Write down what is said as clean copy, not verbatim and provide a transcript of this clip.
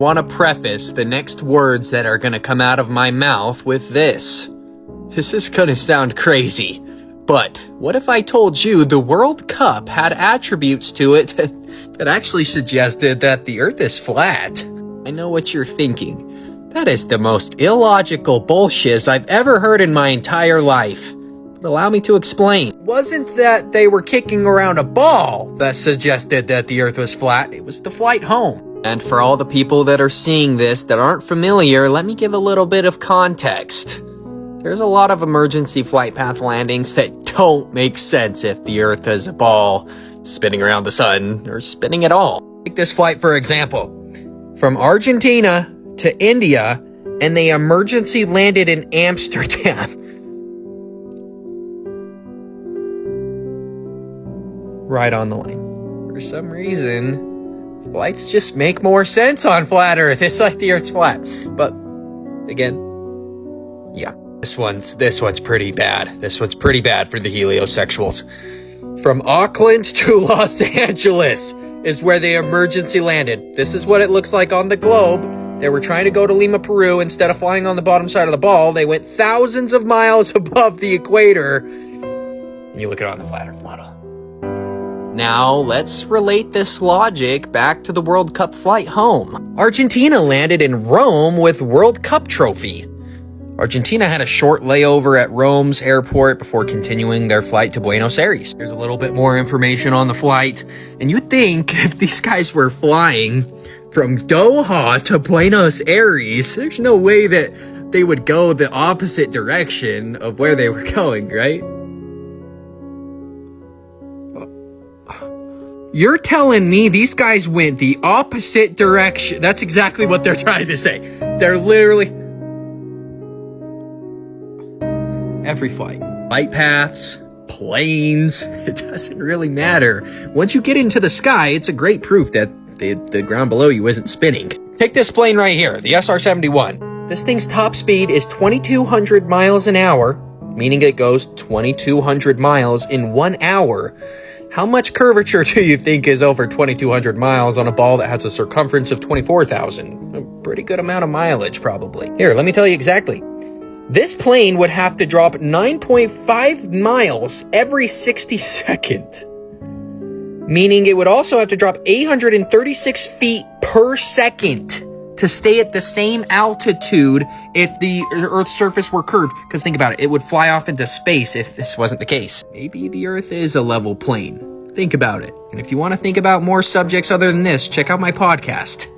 Want to preface the next words that are going to come out of my mouth with this. This is going to sound crazy, but what if I told you the World Cup had attributes to it that actually suggested that the Earth is flat? I know what you're thinking. That is the most illogical bullshit I've ever heard in my entire life. But allow me to explain. It wasn't that they were kicking around a ball that suggested that the Earth was flat. It was the flight home. And for all the people that are seeing this that aren't familiar, let me give a little bit of context. There's a lot of emergency flight path landings that don't make sense if the Earth is a ball spinning around the sun or spinning at all. Take this flight for example. From Argentina to India, and they emergency landed in Amsterdam. Right on the line. For some reason, flights just make more sense on flat Earth. It's like the Earth's flat. But again, yeah. This one's pretty bad. This one's pretty bad for the heliosexuals. From Auckland to Los Angeles is where they emergency landed. This is what it looks like on the globe. They were trying to go to Lima, Peru. Instead of flying on the bottom side of the ball, they went thousands of miles above the equator. And you look at it on the flat Earth model. Now, let's relate this logic back to the World Cup flight home. Argentina landed in Rome with World Cup trophy. Argentina had a short layover at Rome's airport before continuing their flight to Buenos Aires. There's a little bit more information on the flight, and you'd think if these guys were flying from Doha to Buenos Aires, there's no way that they would go the opposite direction of where they were going, right? You're telling me these guys went the opposite direction? That's exactly what they're trying to say. They're literally... Every flight paths, planes, it doesn't really matter. Once you get into the sky, it's a great proof that the ground below you isn't spinning. Take this plane right here, the SR-71. This thing's top speed is 2,200 miles an hour, meaning it goes 2,200 miles in 1 hour. How much curvature do you think is over 2,200 miles on a ball that has a circumference of 24,000? A pretty good amount of mileage, probably. Here, let me tell you exactly. This plane would have to drop 9.5 miles every 60 seconds, meaning it would also have to drop 836 feet per second to stay at the same altitude if the Earth's surface were curved. Because think about it, it would fly off into space if this wasn't the case. Maybe the Earth is a level plane. Think about it. And if you want to think about more subjects other than this, check out my podcast.